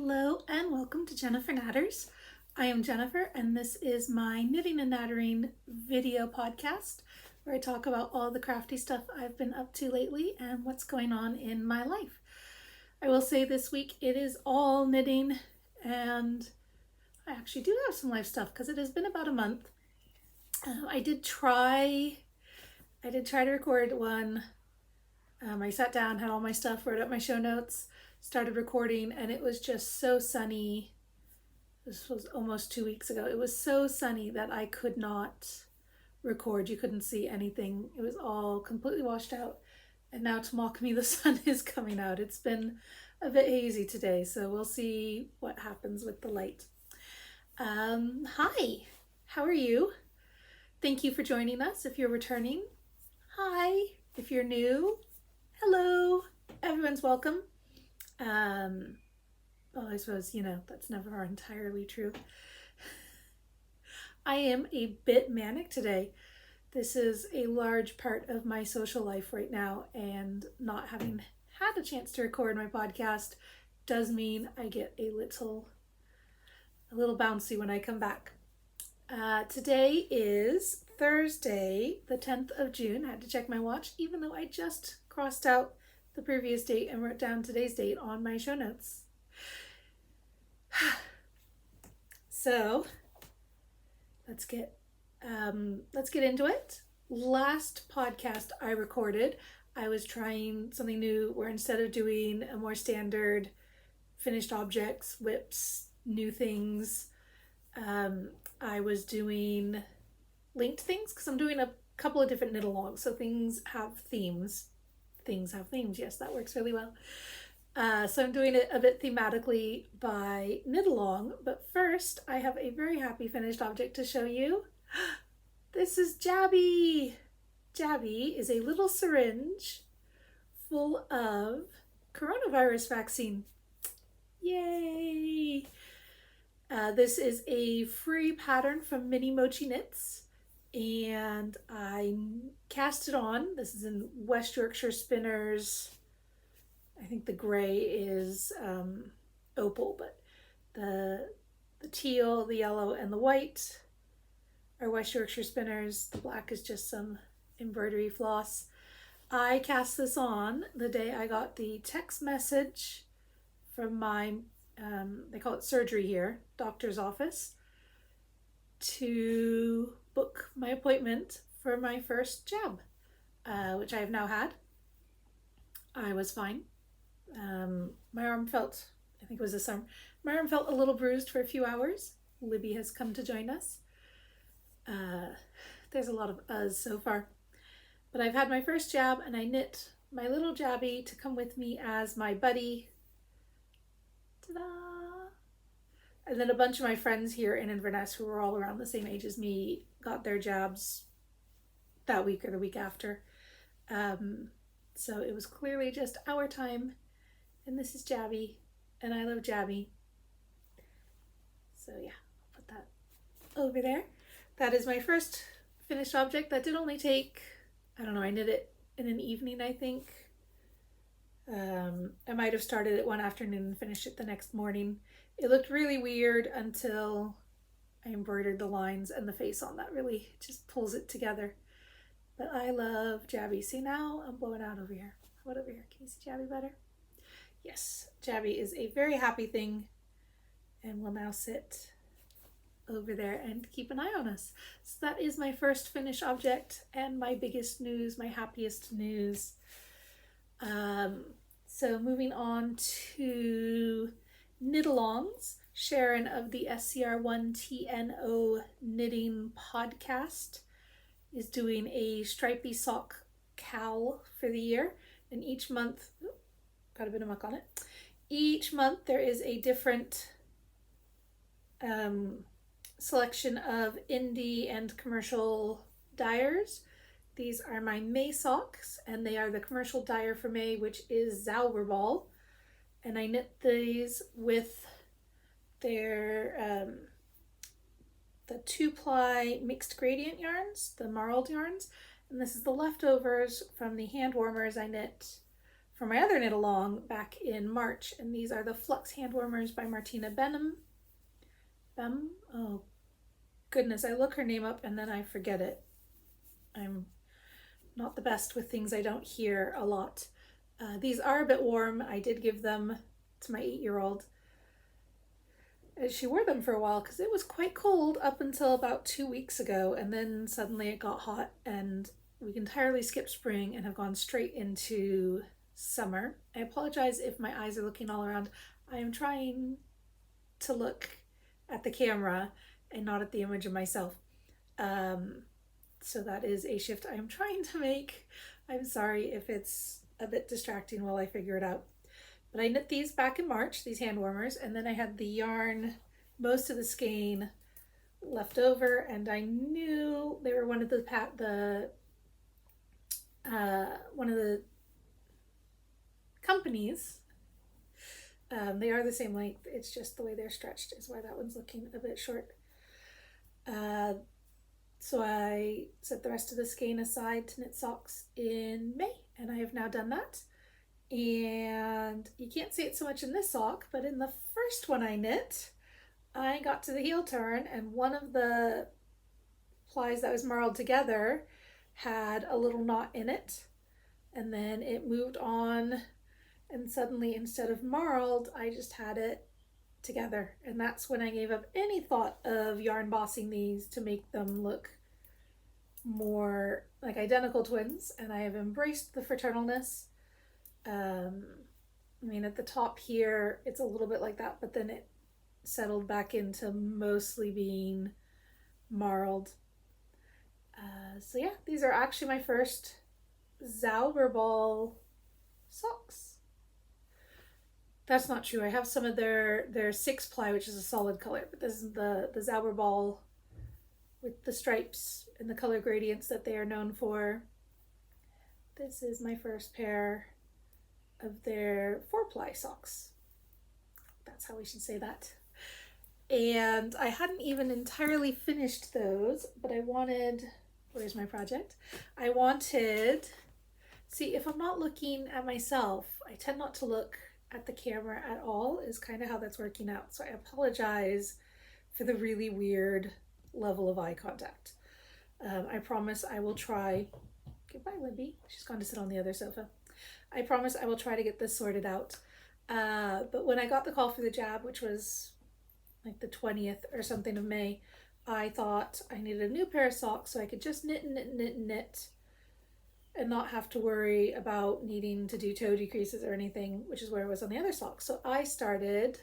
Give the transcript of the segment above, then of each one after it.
Hello and welcome to Jennifer Knatters. I am Jennifer and this is my knitting and nattering video podcast where I talk about all the crafty stuff I've been up to lately and what's going on in my life. I will say this week it is all knitting, and I actually do have some life stuff because it has been about a month. I did try to record one. I sat down, had all my stuff, wrote up my show notes, started recording, and it was just so sunny. This was almost 2 weeks ago. It was so sunny that I could not record. You couldn't see anything. It was all completely washed out. And now to mock me, the sun is coming out. It's been a bit hazy today, so we'll see what happens with the light. Hi, how are you? Thank you for joining us. If you're returning, hi. If you're new, hello. Everyone's welcome. Well, I suppose, that's never entirely true. I am a bit manic today. This is a large part of my social life right now, and not having had a chance to record my podcast does mean I get a little bouncy when I come back. Today is Thursday, the 10th of June. I had to check my watch, even though I just crossed out the previous date and wrote down today's date on my show notes. So let's get into it. Last podcast I recorded, I was trying something new where instead of doing a more standard finished objects, whips, new things, I was doing linked things because I'm doing a couple of different knit alongs. So things have themes. Yes, that works really well. So I'm doing it a bit thematically by knit along, but first I have a very happy finished object to show you. This is Jaby. Jaby is a little syringe full of coronavirus vaccine. Yay! This is a free pattern from Mini Mochi Knits, and I cast it on. This is in West Yorkshire Spinners. I think the gray is opal, but the teal, the yellow, and the white are West Yorkshire Spinners. The black is just some embroidery floss. I cast this on the day I got the text message from my, they call it surgery here, doctor's office, to book my appointment for my first jab, which I have now had. I was fine. My arm felt, I think it was this summer, my arm felt a little bruised for a few hours. Libby has come to join us. There's a lot of us so far. But I've had my first jab, and I knit my little Jabby to come with me as my buddy. Ta-da! And then a bunch of my friends here in Inverness, who were all around the same age as me, got their jabs that week or the week after. So it was clearly just our time. And this is Jabby, and I love Jabby. So yeah, I'll put that over there. That is my first finished object. That did only take, I don't know, I knit it in an evening, I think. I might have started it one afternoon and finished it the next morning. It looked really weird until I embroidered the lines and the face on. That really just pulls it together. But I love Jabby. See, now I'm blowing out over here. How about over here? Can you see Jabby better? Yes, Jabby is a very happy thing and will now sit over there and keep an eye on us. So that is my first finished object and my biggest news, my happiest news. So moving on to knit-alongs, Sharon of the SCR1TNO Knitting Podcast is doing a stripy sock cowl for the year, and each month, got a bit of muck on it. Each month there is a different selection of indie and commercial dyers. These are my May socks, and they are the commercial dyer for May, which is Zauberball. And I knit these with their the 2-ply mixed gradient yarns, the marled yarns. And this is the leftovers from the hand warmers I knit for my other knit along back in March. And these are the Flux hand warmers by Martina Benham. Oh goodness, I look her name up and then I forget it. I'm not the best with things I don't hear a lot. These are a bit warm. I did give them to my 8-year-old. She wore them for a while because it was quite cold up until about 2 weeks ago, and then suddenly it got hot and we entirely skipped spring and have gone straight into summer. I apologize if my eyes are looking all around. I am trying to look at the camera and not at the image of myself. So that is a shift I am trying to make. I'm sorry if it's a bit distracting while I figure it out. But I knit these back in March, these hand warmers, and then I had the yarn, most of the skein left over, and I knew they were one of the companies. They are the same length. It's just the way they're stretched is why that one's looking a bit short. So I set the rest of the skein aside to knit socks in May, and I have now done that. And you can't see it so much in this sock, but in the first one I knit, I got to the heel turn and one of the plies that was marled together had a little knot in it, and then it moved on, and suddenly instead of marled, I just had it together. And that's when I gave up any thought of yarn bossing these to make them look more like identical twins, and I have embraced the fraternalness. I mean, at the top here it's a little bit like that, but then it settled back into mostly being marled. So yeah, these are actually my first Zauberball socks. That's not true. I have some of their 6-ply, which is a solid color, but this is the Zauberball with the stripes and the color gradients that they are known for. This is my first pair of their 4-ply socks. That's how we should say that. And I hadn't even entirely finished those, but I wanted, where's my project? I wanted, see, if I'm not looking at myself, I tend not to look at the camera at all, is kind of how that's working out. So I apologize for the really weird level of eye contact. I promise I will try. Goodbye, Libby. She's gone to sit on the other sofa. I promise I will try to get this sorted out. But when I got the call for the jab, which was like the 20th or something of May, I thought I needed a new pair of socks so I could just knit and knit and knit and knit and not have to worry about needing to do toe decreases or anything, which is where I was on the other socks. So I started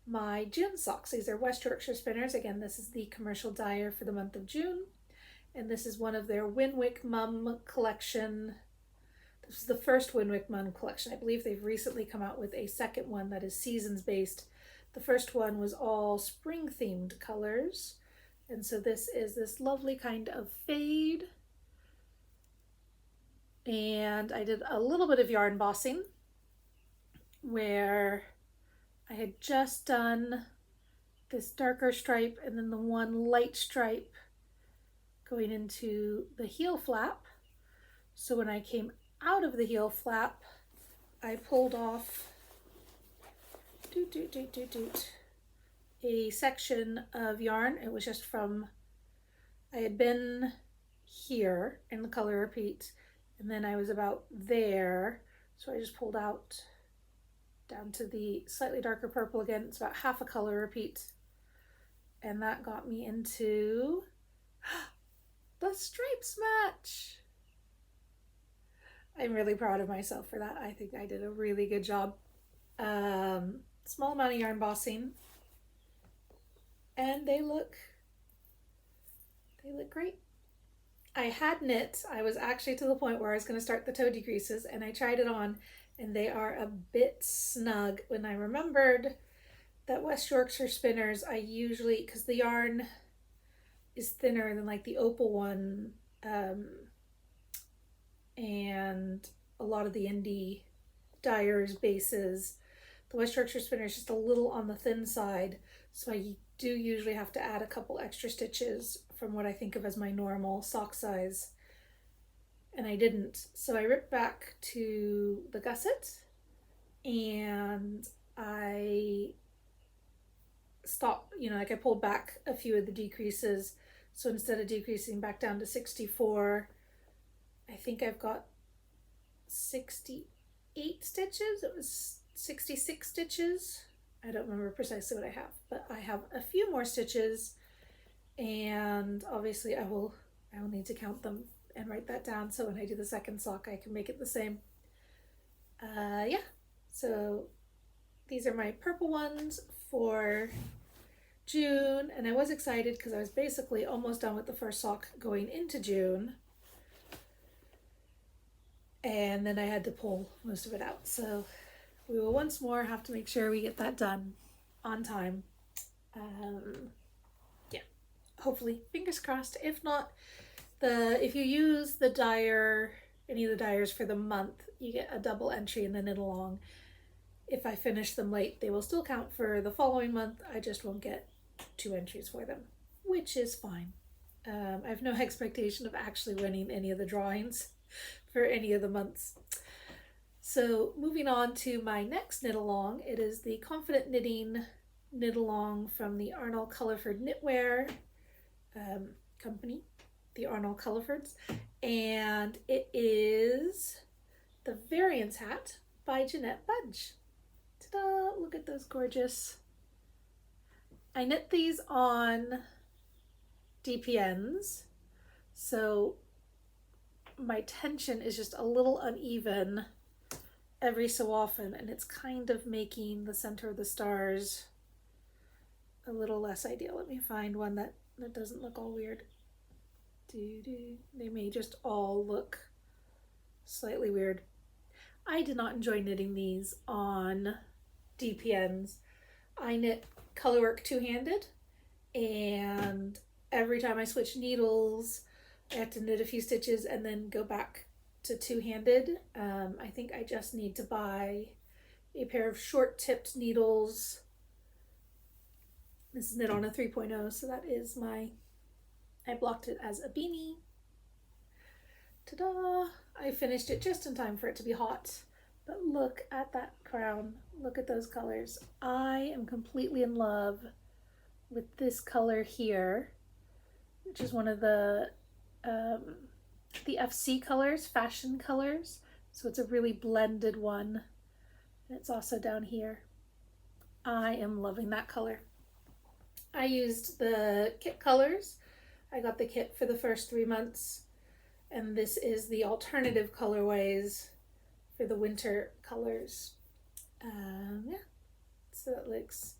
my June socks. These are West Yorkshire spinners. Again, this is the commercial dyer for the month of June. And this is one of their Winwick Mum collection. This is the first Winwick Mum collection. I believe they've recently come out with a second one that is seasons based. The first one was all spring themed colors. And so this is this lovely kind of fade. And I did a little bit of yarn bossing where I had just done this darker stripe and then the one light stripe going into the heel flap. So when I came out of the heel flap, I pulled off a section of yarn. It was just from, I had been here in the color repeat, and then I was about there, so I just pulled out down to the slightly darker purple again. It's about half a color repeat, and that got me into the stripes match. I'm really proud of myself for that. I think I did a really good job. Small amount of yarn bossing, and they look great. I had knit. I was actually to the point where I was going to start the toe decreases, and I tried it on, and they are a bit snug. When I remembered that West Yorkshire spinners, I usually, because the yarn is thinner than like the opal one, and a lot of the indie dyers bases, the West Yorkshire spinner is just a little on the thin side, so I do usually have to add a couple extra stitches from what I think of as my normal sock size and I didn't. So I ripped back to the gusset and I stopped, like I pulled back a few of the decreases. So instead of decreasing back down to 64, I think I've got 68 stitches. It was 66 stitches. I don't remember precisely what I have, but I have a few more stitches, and obviously I will need to count them and write that down so when I do the second sock I can make it the same. Yeah, so these are my purple ones for June, and I was excited because I was basically almost done with the first sock going into June, and then I had to pull most of it out. So we will once more have to make sure we get that done on time. Yeah, hopefully, fingers crossed. If not, if you use the dyer, any of the dyers for the month, you get a double entry in the knit along. If I finish them late, they will still count for the following month. I just won't get 2 entries for them, which is fine. I have no expectation of actually winning any of the drawings for any of the months. So moving on to my next knit along, it is the Confident Knitting knit along from the Arnold Culliford Knitwear company, the Arnold Cullifords, and it is the Variance Hat by Janette Budge. Ta-da! Look at those gorgeous. I knit these on DPNs, so my tension is just a little uneven every so often, and it's kind of making the center of the stars a little less ideal. Let me find one that doesn't look all weird. They may just all look slightly weird. I did not enjoy knitting these on DPNs. I knit colorwork two-handed, and every time I switch needles I have to knit a few stitches and then go back to two-handed. I think I just need to buy a pair of short-tipped needles. This is knit on a 3.0, so that is I blocked it as a beanie. Ta-da! I finished it just in time for it to be hot. But look at that crown. Look at those colors. I am completely in love with this color here, which is one of the FC colors, fashion colors. So it's a really blended one. And it's also down here. I am loving that color. I used the kit colors. I got the kit for the first 3 months, and this is the alternative colorways for the winter colors. Yeah, so that looks,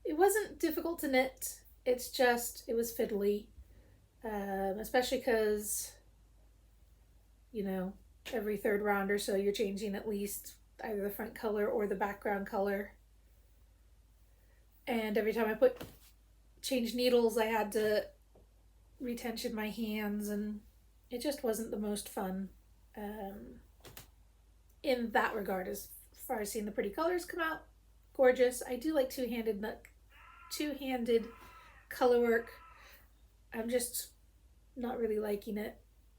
it wasn't difficult to knit, it's just, it was fiddly, especially because, every third round or so you're changing at least either the front color or the background color. And every time I change needles, I had to retension my hands, and it just wasn't the most fun in that regard. As far as seeing the pretty colors come out, gorgeous. I do like two-handed color work. I'm just not really liking it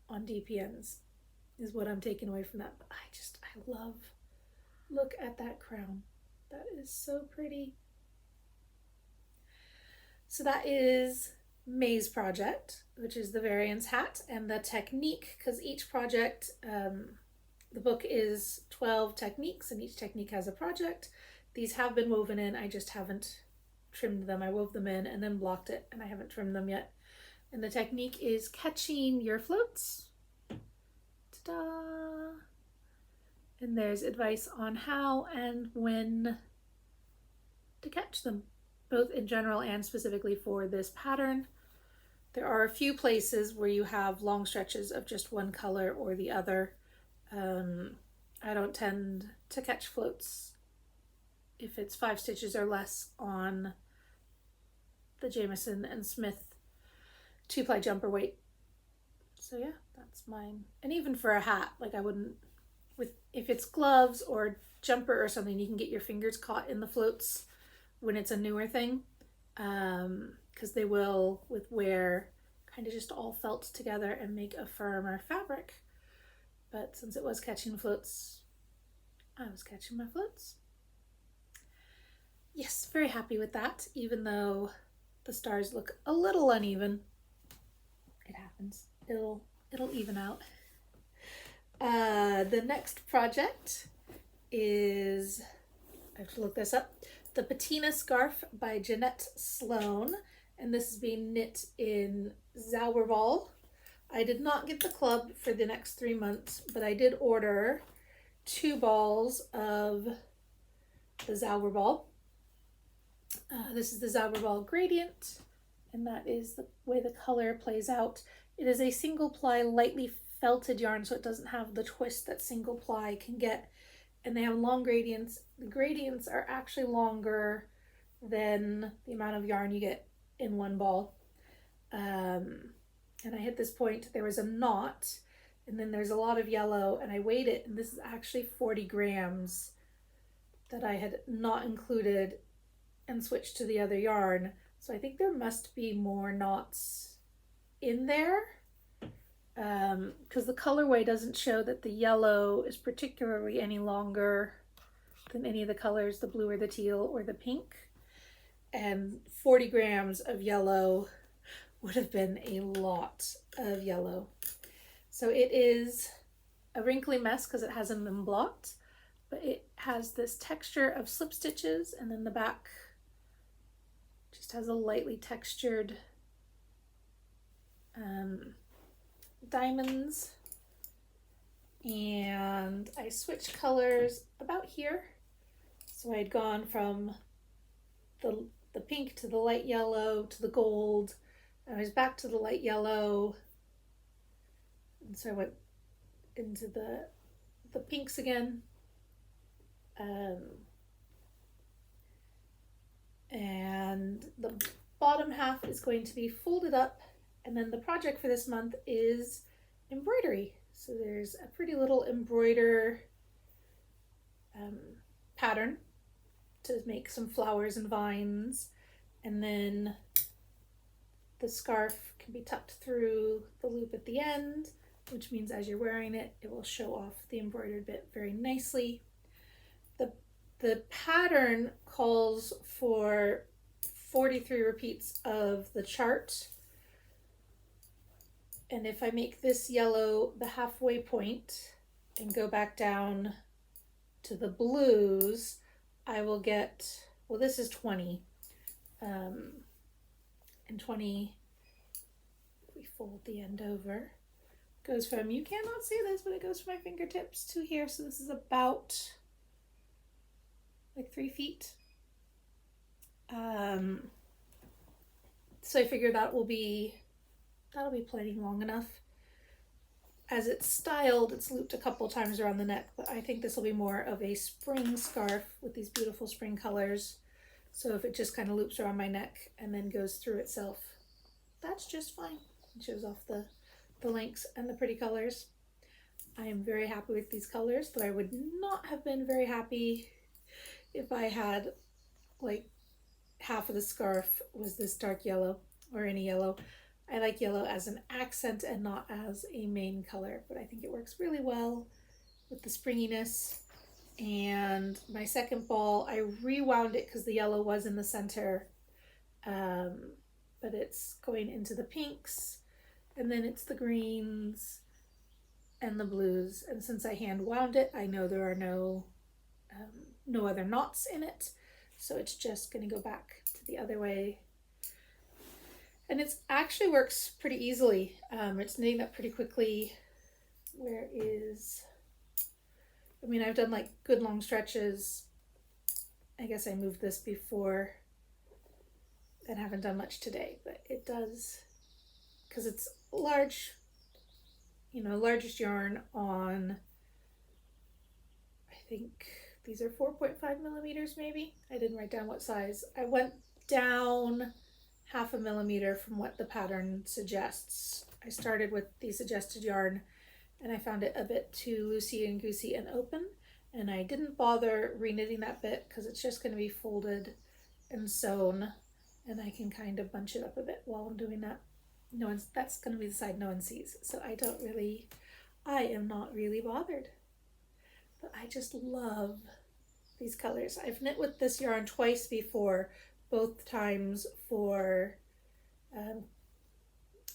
on DPNs is what I'm taking away from that. But I love, look at that crown. That is so pretty. So that is May's project, which is the Variance Hat, and the technique, because each project, the book is 12 techniques and each technique has a project. These have been woven in, I just haven't trimmed them. I wove them in and then blocked it, and I haven't trimmed them yet. And the technique is catching your floats. Ta-da! And there's advice on how and when to catch them, both in general and specifically for this pattern. There are a few places where you have long stretches of just one color or the other. I don't tend to catch floats if it's 5 stitches or less on the Jamieson and Smith 2-ply jumper weight. So yeah, that's mine. And even for a hat, like I wouldn't, if it's gloves or jumper or something, you can get your fingers caught in the floats when it's a newer thing, because they will, with wear, kind of just all felt together and make a firmer fabric. but since it was catching floats, I was catching my floats. Yes, very happy with that, even though the stars look a little uneven. It happens. It'll even out. The next project is, I have to look this up, the Patina Scarf by Janette Sloan, and this is being knit in Zauberball. I did not get the club for the next 3 months, but I did order 2 balls of the Zauberball. This is the Zauberball Gradient, and that is the way the color plays out. It is a single ply lightly felted yarn, so it doesn't have the twist that single ply can get, and they have long gradients. The gradients are actually longer than the amount of yarn you get in one ball. And I hit this point, there was a knot, and then there's a lot of yellow, and I weighed it, and this is actually 40 grams that I had not included and switched to the other yarn. So I think there must be more knots in there, because the colorway doesn't show that the yellow is particularly any longer than any of the colors, the blue or the teal or the pink. And 40 grams of yellow would have been a lot of yellow. So it is a wrinkly mess because it hasn't been blocked, but it has this texture of slip stitches, and then the back just has a lightly textured diamonds. And I switched colors about here. So I'd gone from the pink to the light yellow to the gold, and I was back to the light yellow, and so I went into the pinks again, and the bottom half is going to be folded up, and then the project for this month is embroidery. So there's a pretty little embroider pattern to make some flowers and vines, and then the scarf can be tucked through the loop at the end, which means as you're wearing it, it will show off the embroidered bit very nicely. The pattern calls for 43 repeats of the chart, and if I make this yellow the halfway point and go back down to the blues, I will get, well, this is 20, and 20, if we fold the end over, goes from, you cannot see this, but it goes from my fingertips to here, so this is about like 3 feet. So I figure that'll be plenty long enough. As it's styled, it's looped a couple times around the neck, but I think this will be more of a spring scarf with these beautiful spring colors. So if it just kind of loops around my neck and then goes through itself, that's just fine. It shows off the links and the pretty colors. I am very happy with these colors, though I would not have been very happy if I had like half of the scarf was this dark yellow or any yellow. I like yellow as an accent and not as a main color, but I think it works really well with the springiness. And my second ball, I rewound it because the yellow was in the center, but it's going into the pinks, and then it's the greens and the blues. And since I hand wound it, I know there are no other knots in it, so it's just going to go back to the other way. And it actually works pretty easily. It's knitting up pretty quickly. Where is, I mean, I've done like good long stretches. I guess I moved this before and haven't done much today, but it does, because it's large, you know, largest yarn on, I think these are 4.5 millimeters maybe. I didn't write down what size. I went down 0.5 millimeter from what the pattern suggests. I started with the suggested yarn and I found it a bit too loosey and goosey and open, and I didn't bother reknitting that bit because it's just going to be folded and sewn, and I can kind of bunch it up a bit while I'm doing that. That's going to be the side no one sees, so I don't really I am not really bothered. But I just love these colors. I've knit with this yarn twice before, both times for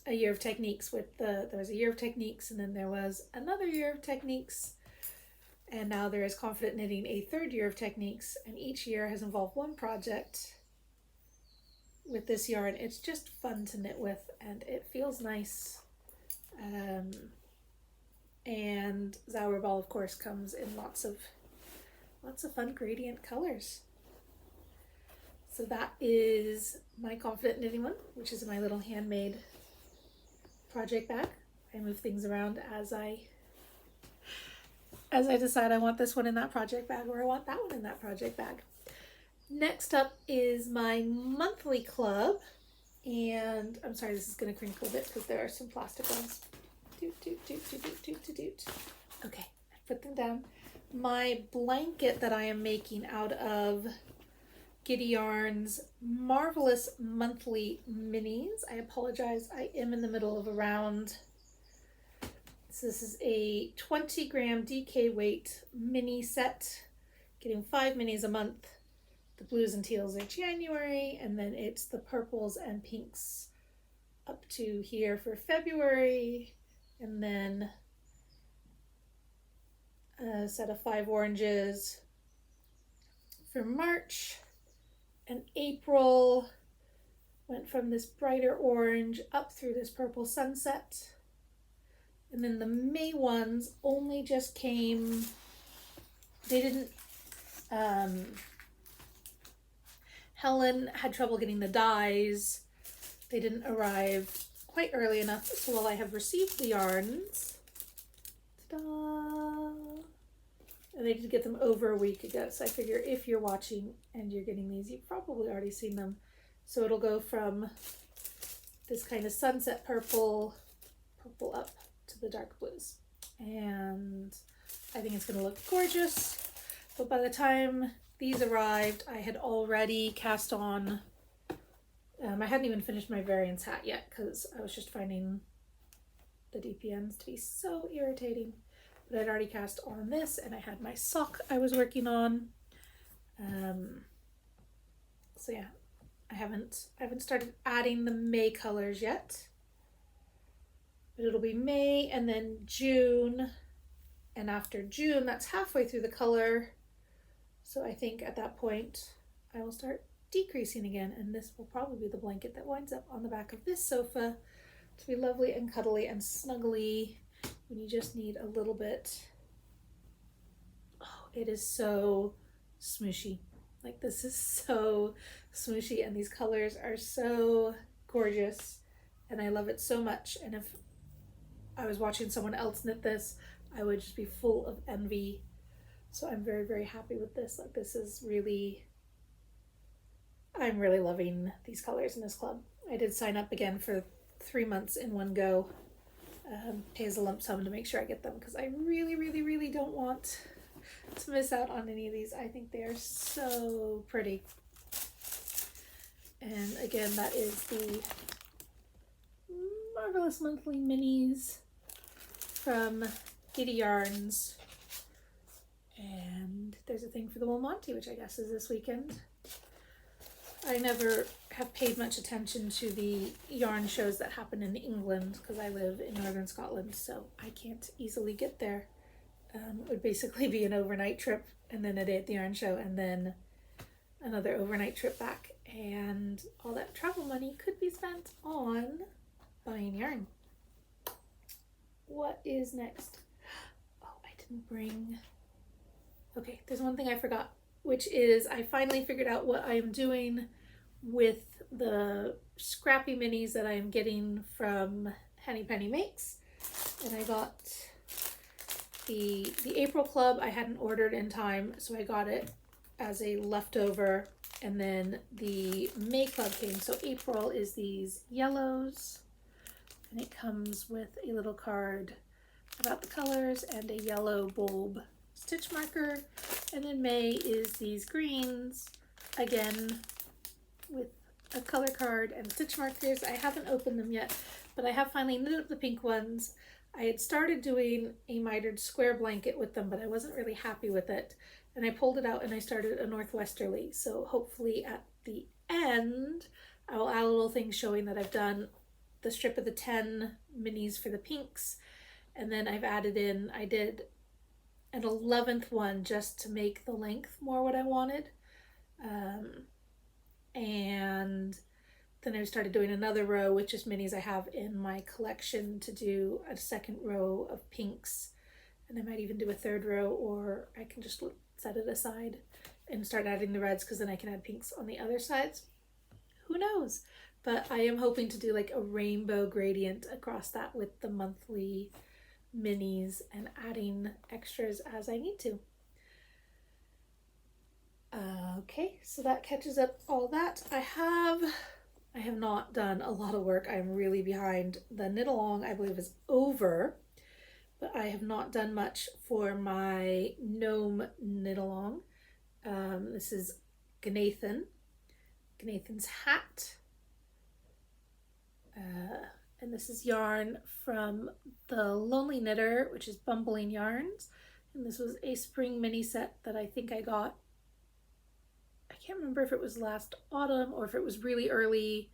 a year of techniques there was a year of techniques, and then there was another year of techniques, and now there is confident knitting, a third year of techniques, and each year has involved one project with this yarn. It's just fun to knit with, and it feels nice. And Zauberball, of course, comes in lots of fun gradient colors. So that is my confident knitting one, which is my little handmade project bag. I move things around as I decide I want this one in that project bag, or I want that one in that project bag. Next up is my monthly club, and I'm sorry, this is going to crinkle a bit because there are some plastic ones. Okay, I put them down. My blanket that I am making out of Giddy Yarn's Marvelous Monthly Minis. I apologize, I am in the middle of a round. So this is a 20 gram DK weight mini set, getting 5 minis a month. The blues and teals are January, and then it's the purples and pinks up to here for February, and then a set of 5 oranges for March. And April went from this brighter orange up through this purple sunset. And then the May ones only just came, they didn't, Helen had trouble getting the dyes. They didn't arrive quite early enough, so while I have received the yarns, ta-da, and I did get them over a week ago, so I figure if you're watching and you're getting these, you've probably already seen them. So it'll go from this kind of sunset purple up to the dark blues. And I think it's going to look gorgeous. But by the time these arrived, I had already cast on, I hadn't even finished my Variance Hat yet because I was just finding the DPNs to be so irritating. But I'd already cast on this, and I had my sock I was working on. So yeah, I haven't started adding the May colors yet. But it'll be May and then June. And after June, that's halfway through the color. So I think at that point, I will start decreasing again. And this will probably be the blanket that winds up on the back of this sofa to be lovely and cuddly and snuggly when you just need a little bit. Oh, it is so smooshy. Like, this is so smooshy, and these colors are so gorgeous, and I love it so much. And if I was watching someone else knit this, I would just be full of envy. So I'm very, very happy with this. Like, this is really, I'm really loving these colors in this club. I did sign up again for 3 months in one go. Pay as a lump sum to make sure I get them, because I really, really, really don't want to miss out on any of these. I think they are so pretty. And again, that is the Marvelous Monthly Minis from Giddy Yarns. And there's a thing for the Wool Monty, which I guess is this weekend. I never have paid much attention to the yarn shows that happen in England because I live in northern Scotland, so I can't easily get there. It would basically be an overnight trip and then a day at the yarn show and then another overnight trip back, and all that travel money could be spent on buying yarn. What is next? Oh, I didn't bring... Okay, there's one thing I forgot, which is I finally figured out what I am doing with the Scrappy Minis that I am getting from Henny Penny Makes. And I got the April club I hadn't ordered in time, so I got it as a leftover, and then the May club came. So April is these yellows, and it comes with a little card about the colors and a yellow bulb stitch marker. And then May is these greens, again with a color card and stitch markers. I haven't opened them yet, but I have finally knit up the pink ones. I had started doing a mitered square blanket with them, but I wasn't really happy with it. And I pulled it out and I started a northwesterly. So hopefully at the end, I will add a little thing showing that I've done the strip of the 10 minis for the pinks. And then I've added in, I did an 11th one just to make the length more what I wanted. And then I started doing another row, which is minis I have in my collection, to do a second row of pinks. And I might even do a third row, or I can just set it aside and start adding the reds, because then I can add pinks on the other sides. Who knows? But I am hoping to do like a rainbow gradient across that with the monthly minis and adding extras as I need to. Okay, so that catches up all that. I have not done a lot of work. I'm really behind. The knit along, I believe, is over, but I have not done much for my gnome knit along. This is Gnathan's hat. And this is yarn from the Lonely Knitter, which is Bumbling Yarns. And this was a spring mini set that I think I got, I can't remember if it was last autumn or if it was really early,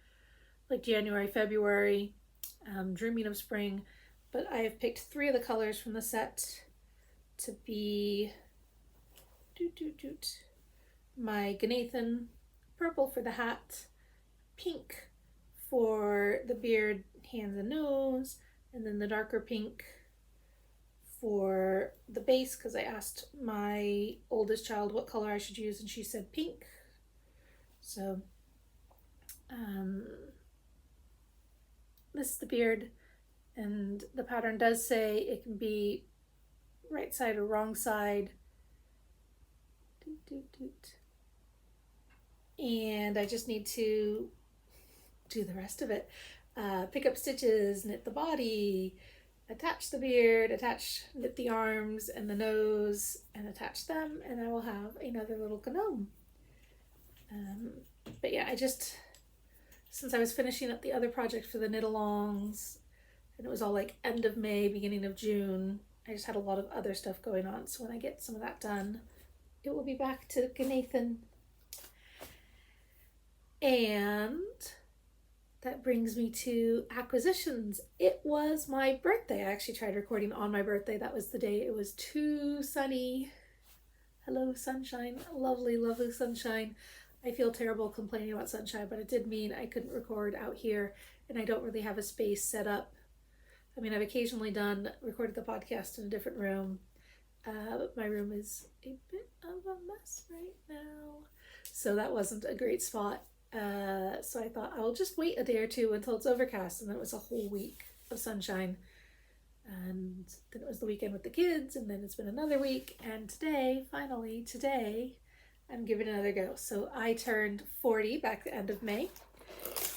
like January, February, dreaming of spring. But I have picked 3 of the colors from the set to be my Gnathan, purple for the hat, pink for the beard, hands and nose, and then the darker pink for the base, because I asked my oldest child what color I should use and she said pink. So this is the beard, and the pattern does say it can be right side or wrong side. And I just need to do the rest of it. Pick up stitches, knit the body, attach the beard, knit the arms and the nose, and attach them, and I will have another little gnome. But yeah, since I was finishing up the other project for the knit alongs, and it was all like end of May, beginning of June, I just had a lot of other stuff going on. So when I get some of that done, it will be back to Gnathan. And that brings me to acquisitions. It was my birthday. I actually tried recording on my birthday. That was the day it was too sunny. Hello, sunshine. Lovely, lovely sunshine. I feel terrible complaining about sunshine, but it did mean I couldn't record out here, and I don't really have a space set up. I mean, I've occasionally recorded the podcast in a different room, but my room is a bit of a mess right now. So that wasn't a great spot. So I thought I'll just wait a day or two until it's overcast, and then it was a whole week of sunshine, and then it was the weekend with the kids, and then it's been another week, and today, finally today, I'm giving it another go. So I turned 40 back at the end of May,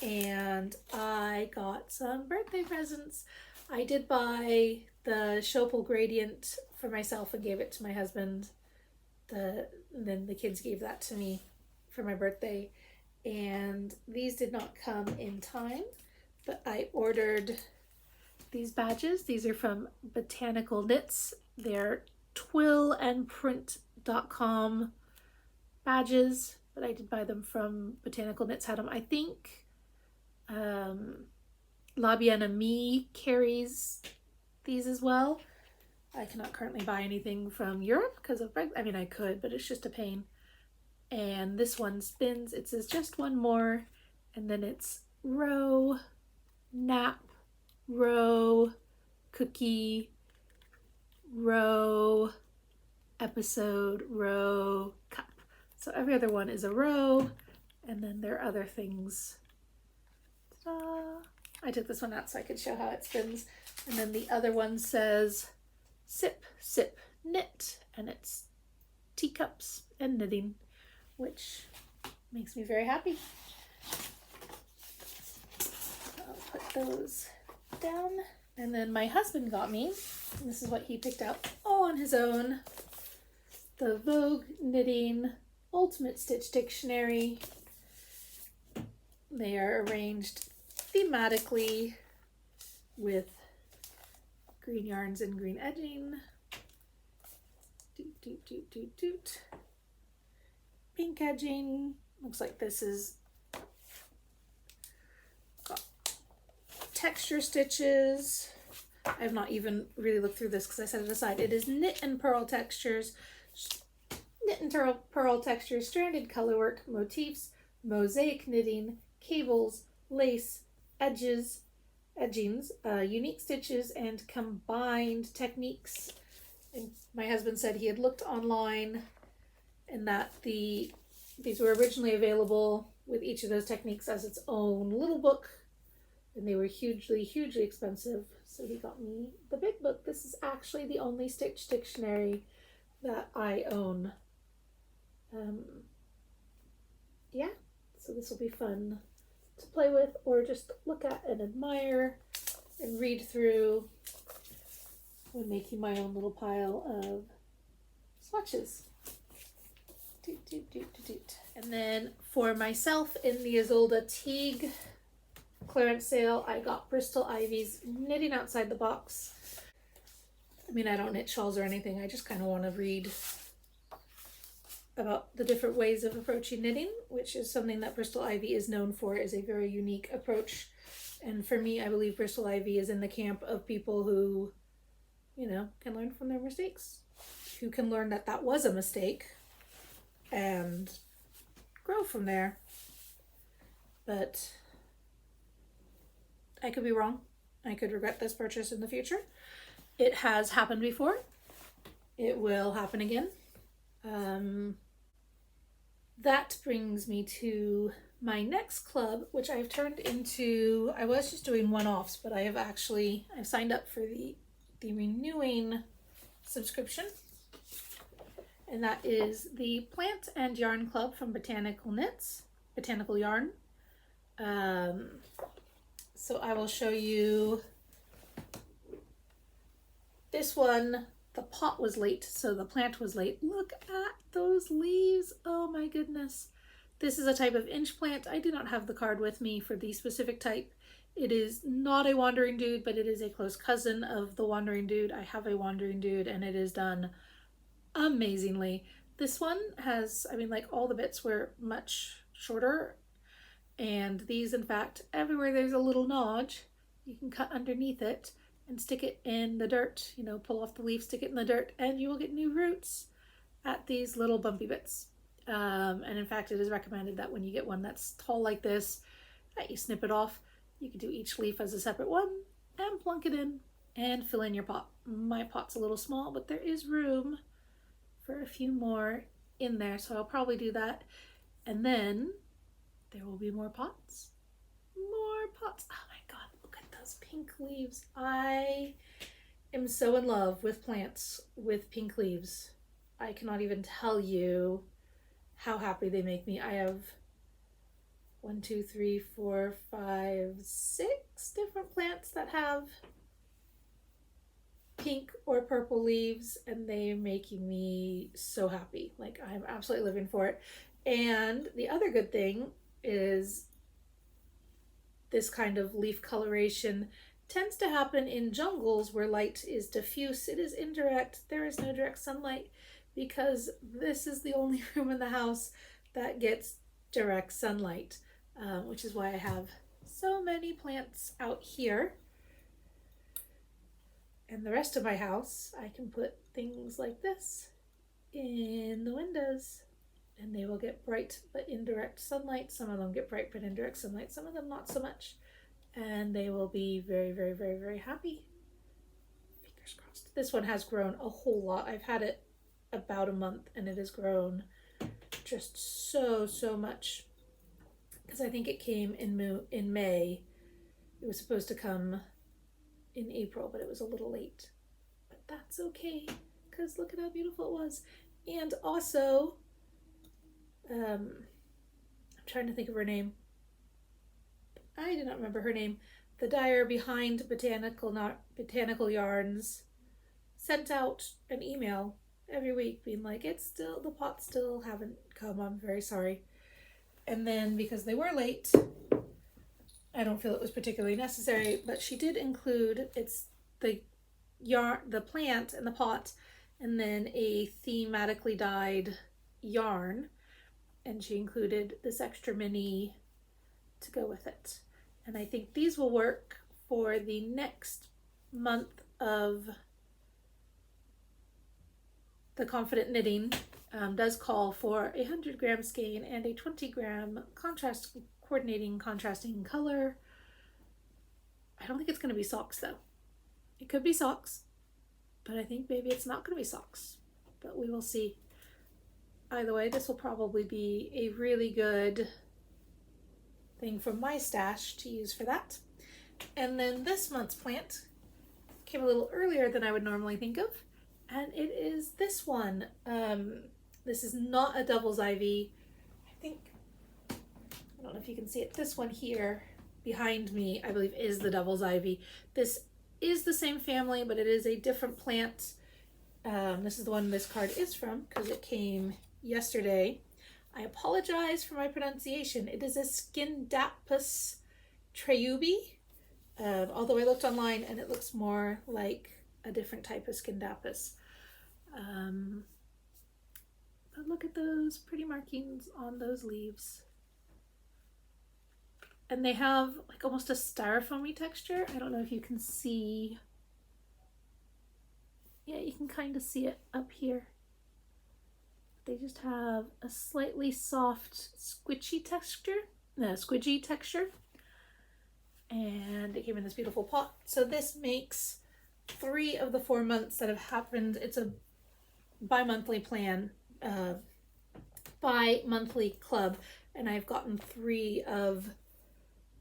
and I got some birthday presents. I did buy the Schoppel gradient for myself and gave it to my husband. And then the kids gave that to me for my birthday. And these did not come in time, but I ordered these badges. These are from Botanical Knits. They're twillandprint.com badges, but I did buy them from Botanical Knits. Had them, I think. La Bien Amie carries these as well. I cannot currently buy anything from Europe because of Brexit. I mean, I could, but it's just a pain. And this one spins. It says just one more, and then it's row, nap, row, cookie, row, episode, row, cup. So every other one is a row, and then there are other things. Ta-da! I took this one out so I could show how it spins. And then the other one says sip, sip, knit, and it's teacups and knitting, which makes me very happy. I'll put those down. And then my husband got me, and this is what he picked out all on his own, the Vogue Knitting Ultimate Stitch Dictionary. They are arranged thematically with green yarns and green edging. Doot, doot, doot, doot, doot. Pink edging. Looks like this is got texture stitches. I have not even really looked through this because I set it aside. It is knit and purl textures. Knit and purl textures, stranded colorwork, motifs, mosaic knitting, cables, lace, edgings, unique stitches, and combined techniques. And my husband said he had looked online and that these were originally available with each of those techniques as its own little book, and they were hugely, hugely expensive. So he got me the big book. This is actually the only Stitch dictionary that I own. Yeah, so this will be fun to play with or just look at and admire and read through when making my own little pile of swatches. Doot, doot, doot, doot, doot. And then for myself in the Isolde Teague clearance sale, I got Bristol Ivy's Knitting Outside the Box. I mean, I don't knit shawls or anything. I just kind of want to read about the different ways of approaching knitting, which is something that Bristol Ivy is known for, is a very unique approach. And for me, I believe Bristol Ivy is in the camp of people who, you know, can learn from their mistakes, who can learn that that was a mistake and grow from there. But I could be wrong. I could regret this purchase in the future. It has happened before. It will happen again. That brings me to my next club, which I've turned into, I was just doing one-offs, but I've signed up for the renewing subscription. And that is the Plant and Yarn Club from Botanical Knits, Botanical Yarn. So I will show you this one. The pot was late, so the plant was late. Look at those leaves. Oh my goodness. This is a type of inch plant. I do not have the card with me for the specific type. It is not a wandering dude, but it is a close cousin of the wandering dude. I have a wandering dude and it is done amazingly. This one has, I mean, like all the bits were much shorter, and these, in fact, everywhere there's a little notch, you can cut underneath it and stick it in the dirt, you know, pull off the leaf, stick it in the dirt, and you will get new roots at these little bumpy bits. And in fact, it is recommended that when you get one that's tall like this, that you snip it off. You can do each leaf as a separate one and plunk it in and fill in your pot. My pot's a little small, but there is room for a few more in there, so I'll probably do that. And then there will be more pots. More pots. Oh my god, look at those pink leaves. I am so in love with plants with pink leaves. I cannot even tell you how happy they make me. I have 1, 2, 3, 4, 5, 6 different plants that have pink or purple leaves, and they're making me so happy. Like, I'm absolutely living for it. And the other good thing is this kind of leaf coloration tends to happen in jungles where light is diffuse. It is indirect. There is no direct sunlight because this is the only room in the house that gets direct sunlight, which is why I have so many plants out here. And the rest of my house, I can put things like this in the windows, and they will get bright but indirect sunlight. Some of them get bright but indirect sunlight, some of them not so much. And they will be very, very, very, very happy. Fingers crossed. This one has grown a whole lot. I've had it about a month and it has grown just so, so much. Because I think it came in May. It was supposed to come in April, but it was a little late. But that's okay, because look at how beautiful it was. And also, I'm trying to think of her name. I do not remember her name. The dyer behind Botanical Yarns sent out an email every week being like, the pots still haven't come, I'm very sorry. And then because they were late, I don't feel it was particularly necessary, but she did include, it's the yarn, the plant in the pot, and then a thematically dyed yarn, and she included this extra mini to go with it. And I think these will work for the next month of the Confident Knitting. Does call for a 100-gram skein and a 20-gram contrasting color. I don't think it's going to be socks though. It could be socks, but I think maybe it's not going to be socks, but we will see. Either way, this will probably be a really good thing from my stash to use for that. And then this month's plant came a little earlier than I would normally think of, and it is this one. This is not a Devil's Ivy. I don't know if you can see it. This one here behind me, I believe, is the Devil's Ivy. This is the same family, but it is a different plant. This is the one this card is from because it came yesterday. I apologize for my pronunciation. It is a Scindapus Treubi, although I looked online and it looks more like a different type of Scindapus. But look at those pretty markings on those leaves. And they have like almost a styrofoamy texture. I don't know if you can see. Yeah, you can kind of see it up here. They just have a slightly soft, squidgy texture. And it came in this beautiful pot. So this makes 3 of the 4 months that have happened. It's a bi-monthly plan, bi-monthly club, and I've gotten 3 of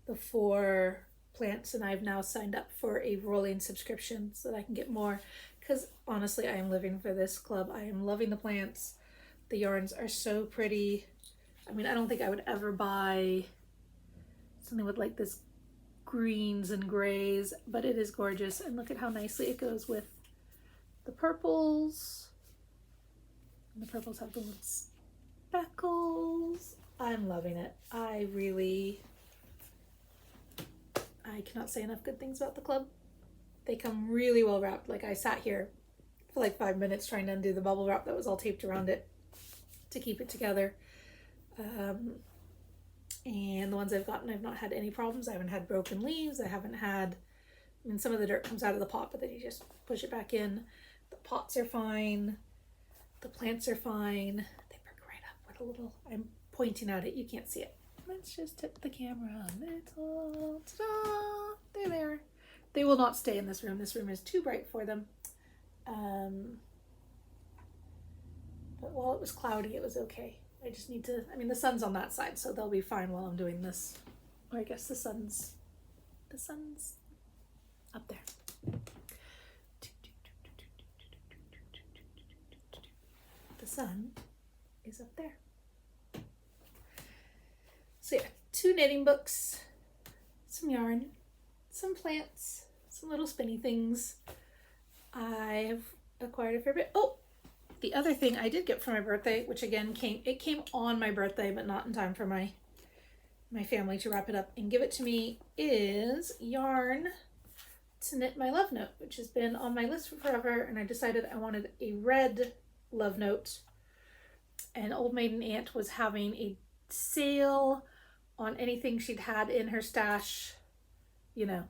the 4 plants, and I've now signed up for a rolling subscription so that I can get more, because honestly I am living for this club. I am loving the plants. The yarns are so pretty. I mean, I don't think I would ever buy something with like this greens and grays, but it is gorgeous, and look at how nicely it goes with the purples. And the purples have the little speckles. I'm loving it. I cannot say enough good things about the club. They come really well wrapped. Like, I sat here for like 5 minutes trying to undo the bubble wrap that was all taped around it to keep it together. And the ones I've gotten, I've not had any problems. I haven't had broken leaves. I haven't had, I mean, some of the dirt comes out of the pot, but then you just push it back in. The pots are fine. The plants are fine. They perk right up with a little, I'm pointing at it. You can't see it. Let's just tip the camera a little. Ta-da! They're there. They will not stay in this room. This room is too bright for them. But while it was cloudy, it was okay. I just need to, I mean, the sun's on that side, so they'll be fine while I'm doing this. Or I guess the sun's up there. The sun is up there. So yeah, 2 knitting books, some yarn, some plants, some little spinny things. I've acquired a fair bit. Oh, the other thing I did get for my birthday, which again came on my birthday, but not in time for my family to wrap it up and give it to me, is yarn to knit my love note, which has been on my list for forever, and I decided I wanted a red love note. And old Maiden Ant was having a sale on anything she'd had in her stash, you know,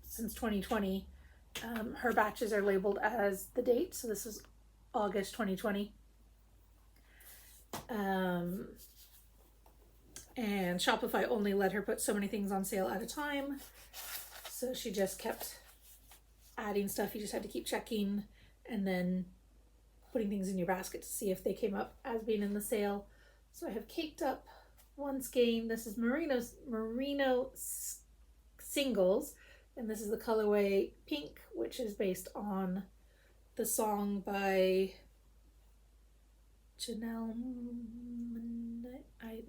since 2020. Her batches are labeled as the date, so this is August 2020. And Shopify only let her put so many things on sale at a time, so she just kept adding stuff. You just had to keep checking and then putting things in your basket to see if they came up as being in the sale. So I have caked up one skein. This is merino singles, and this is the colorway pink, which is based on the song by Janelle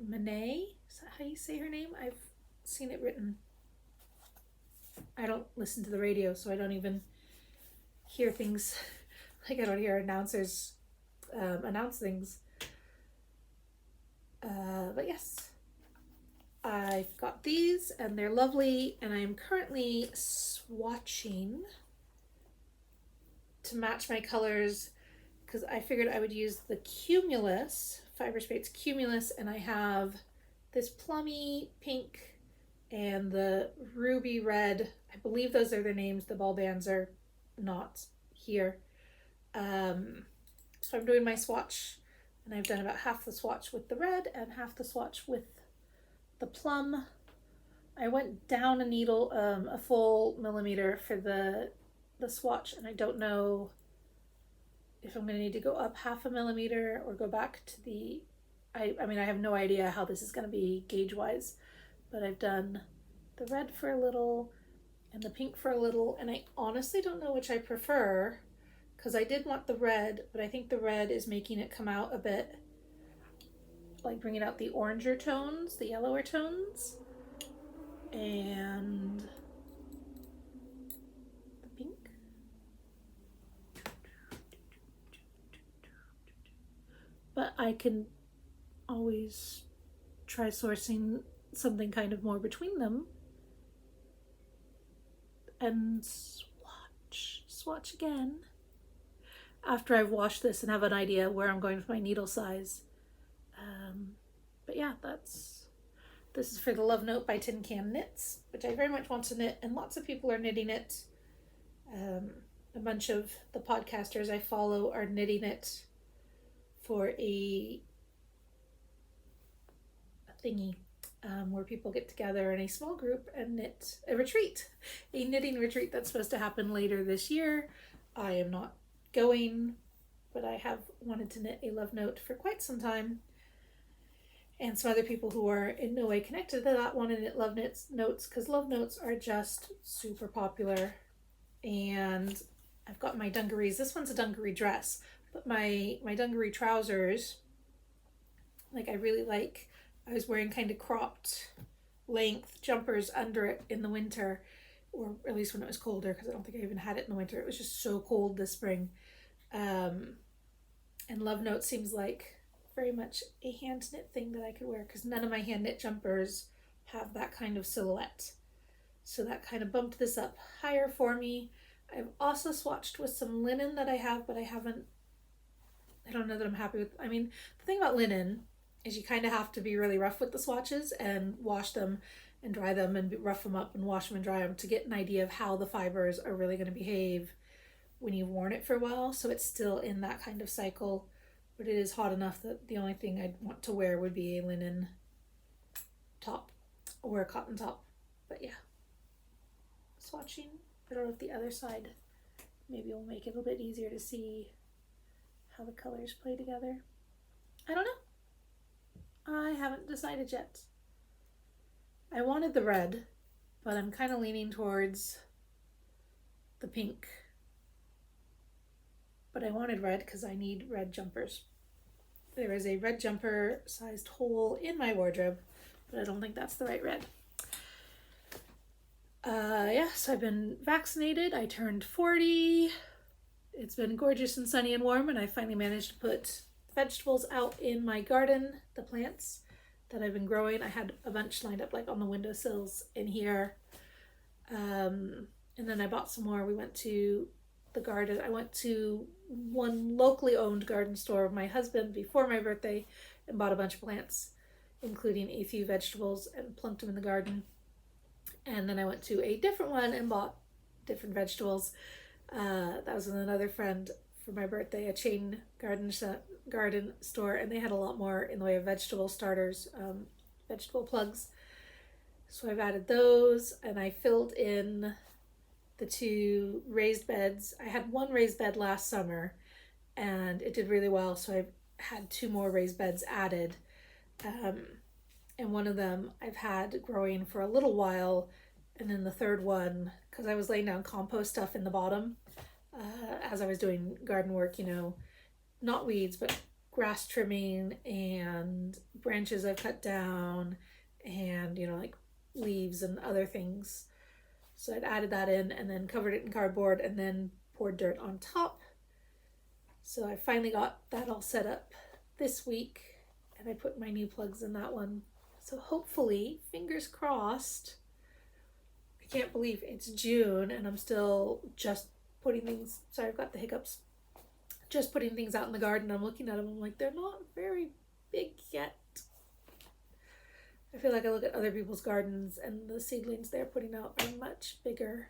Monáe. Is that how you say her name? I've seen it written. I don't listen to the radio, so I don't even hear things. Like, I don't hear announcers announce things. But yes, I've got these and they're lovely, and I'm currently swatching to match my colors because I figured I would use the Cumulus, Fiber Space Cumulus, and I have this plummy pink and the ruby red. I believe those are their names. The ball bands are not here. So I'm doing my swatch, and I've done about half the swatch with the red and half the swatch with the plum. I went down a needle, a full millimeter for the swatch, and I don't know if I'm going to need to go up half a millimeter or go back to the, I mean, I have no idea how this is going to be gauge-wise, but I've done the red for a little and the pink for a little, and I honestly don't know which I prefer, because I did want the red, but I think the red is making it come out a bit, like bringing out the oranger tones, the yellower tones, and the pink. But I can always try sourcing something kind of more between them and swatch again after I've washed this and have an idea where I'm going with my needle size. But yeah, this is for the Love Note by Tin Can Knits, which I very much want to knit, and lots of people are knitting it. A bunch of the podcasters I follow are knitting it for a thingy where people get together in a small group and knit a knitting retreat that's supposed to happen later this year. I am not going, but I have wanted to knit a Love Note for quite some time. And some other people who are in no way connected to that want to knit Love Notes because Love Notes are just super popular. And I've got my dungarees. This one's a dungaree dress, but my dungaree trousers, like I really like. I was wearing kind of cropped length jumpers under it in the winter, or at least when it was colder, because I don't think I even had it in the winter. It was just so cold this spring. And Love Note seems like very much a hand knit thing that I could wear, because none of my hand knit jumpers have that kind of silhouette. So that kind of bumped this up higher for me. I've also swatched with some linen that I have, but I don't know that I'm happy with. I mean, the thing about linen is you kind of have to be really rough with the swatches and wash them and dry them and rough them up and wash them and dry them to get an idea of how the fibers are really going to behave when you've worn it for a while. So it's still in that kind of cycle, but it is hot enough that the only thing I'd want to wear would be a linen top or a cotton top. But yeah, swatching. I don't know if the other side maybe will make it a little bit easier to see how the colors play together. I don't know. I haven't decided yet. I wanted the red, but I'm kind of leaning towards the pink. But I wanted red because I need red jumpers. There is a red jumper sized hole in my wardrobe, but I don't think that's the right red. Yeah, so I've been vaccinated. I turned 40. It's been gorgeous and sunny and warm, and I finally managed to put vegetables out in my garden, the plants that I've been growing. I had a bunch lined up like on the windowsills in here. And then I bought some more. We went to the garden. I went to one locally owned garden store of my husband before my birthday and bought a bunch of plants, including a few vegetables, and plunked them in the garden. And then I went to a different one and bought different vegetables. That was with another friend for my birthday, a chain garden store, and they had a lot more in the way of vegetable starters, vegetable plugs. So I've added those, and I filled in the 2 raised beds. I had 1 raised bed last summer, and it did really well, so I've had 2 more raised beds added. And one of them I've had growing for a little while, and then the third one, because I was laying down compost stuff in the bottom as I was doing garden work, not weeds, but grass trimming and branches I've cut down and, like leaves and other things. So I'd added that in and then covered it in cardboard and then poured dirt on top. So I finally got that all set up this week, and I put my new plugs in that one. So hopefully, fingers crossed. I can't believe it's June and I'm still just putting things, sorry, I've got the hiccups, just putting things out in the garden. I'm looking at them, I'm like, they're not very big yet. I feel like I look at other people's gardens and the seedlings they're putting out are much bigger,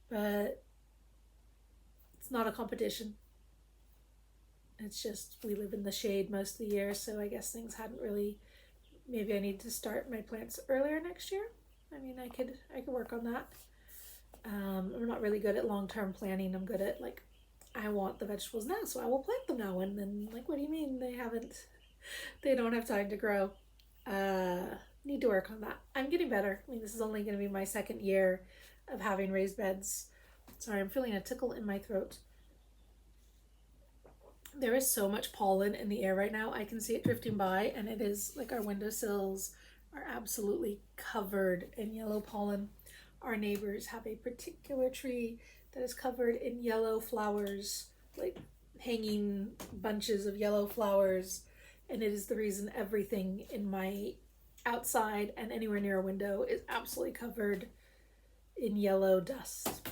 but it's not a competition. It's just, we live in the shade most of the year, so I guess things hadn't really, maybe I need to start my plants earlier next year. I mean, I could work on that. I'm not really good at long-term planning. I'm good at, like, I want the vegetables now, so I will plant them now. And then, like, what do you mean they don't have time to grow? Need to work on that. I'm getting better. I mean, this is only going to be my second year of having raised beds. Sorry, I'm feeling a tickle in my throat. There is so much pollen in the air right now. I can see it drifting by, and it is like our windowsills are absolutely covered in yellow pollen. Our neighbors have a particular tree that is covered in yellow flowers, like hanging bunches of yellow flowers, and it is the reason everything in my outside and anywhere near a window is absolutely covered in yellow dust.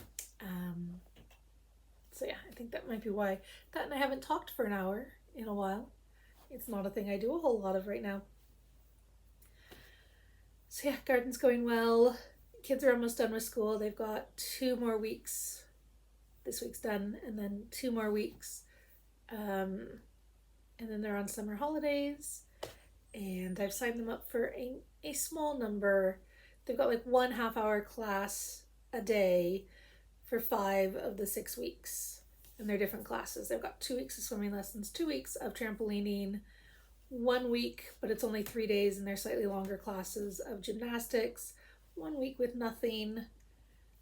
So yeah, I think that might be why. That, and I haven't talked for an hour in a while. It's not a thing I do a whole lot of right now. So yeah, garden's going well. Kids are almost done with school. They've got 2 more weeks. This week's done, and then 2 more weeks. And then they're on summer holidays. And I've signed them up for a small number. They've got like 1 half-hour class a day for 5 of the 6 weeks. And they're different classes. They've got 2 weeks of swimming lessons, 2 weeks of trampolining, 1 week, but it's only 3 days, and they're slightly longer classes of gymnastics, 1 week with nothing.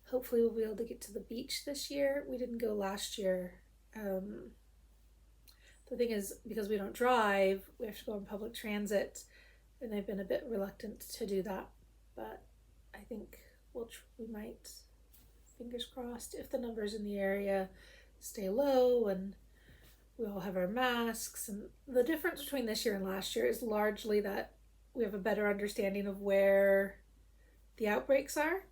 Hopefully we'll be able to get to the beach this year. We didn't go last year. The thing is, because we don't drive, we have to go on public transit, and I've been a bit reluctant to do that. But I think we might, fingers crossed, if the numbers in the area stay low and we all have our masks. And the difference between this year and last year is largely that we have a better understanding of where the outbreaks are.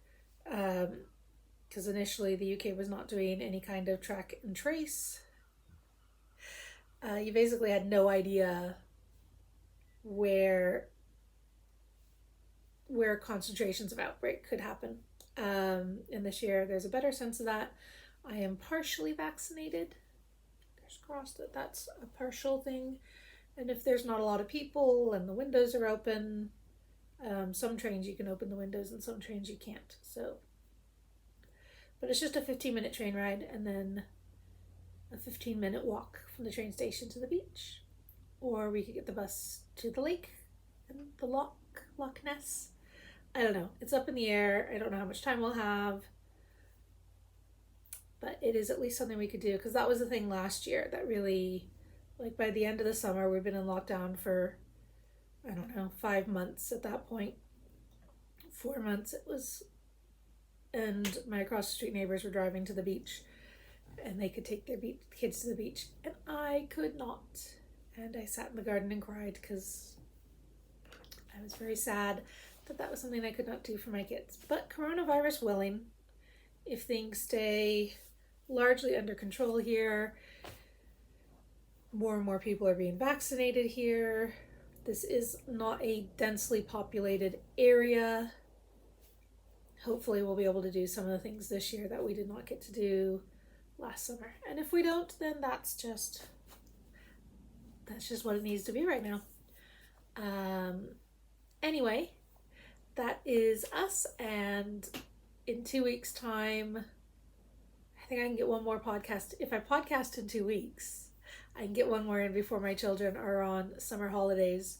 Because initially the UK was not doing any kind of track and trace. You basically had no idea where concentrations of outbreak could happen. And this year there's a better sense of that. I am partially vaccinated. Fingers crossed that that's a partial thing. And if there's not a lot of people and the windows are open, some trains you can open the windows and some trains you can't. So, but it's just a 15-minute train ride and then a 15-minute walk from the train station to the beach. Or we could get the bus to the lake and the Loch Ness. I don't know. It's up in the air. I don't know how much time we'll have. But it is at least something we could do, because that was the thing last year that really, like, by the end of the summer, we've been in lockdown for, I don't know, 5 months at that point. 4 months it was, and my across the street neighbors were driving to the beach, and they could take their kids to the beach, and I could not. And I sat in the garden and cried because I was very sad that that was something I could not do for my kids. But coronavirus willing, if things stay largely under control here, more and more people are being vaccinated here. This is not a densely populated area. Hopefully we'll be able to do some of the things this year that we did not get to do last summer. And if we don't, then that's just what it needs to be right now. Anyway, that is us, and in 2 weeks' time, I think I can get one more podcast. If I podcast in 2 weeks, I can get one more in before my children are on summer holidays.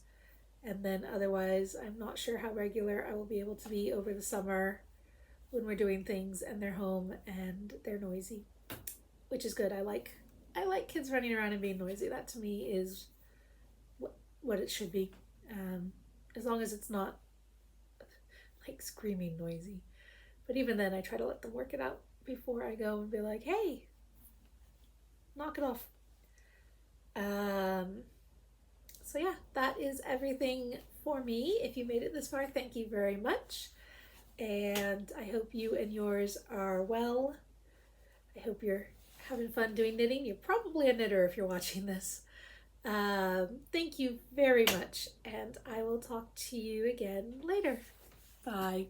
And then otherwise, I'm not sure how regular I will be able to be over the summer when we're doing things and they're home and they're noisy, which is good. I like kids running around and being noisy. That to me is what it should be. As long as it's not like screaming noisy. But even then, I try to let them work it out before I go and be like, hey, knock it off. So yeah, that is everything for me. If you made it this far, thank you very much. And I hope you and yours are well. I hope you're having fun doing knitting. You're probably a knitter if you're watching this. Thank you very much, and I will talk to you again later. Bye.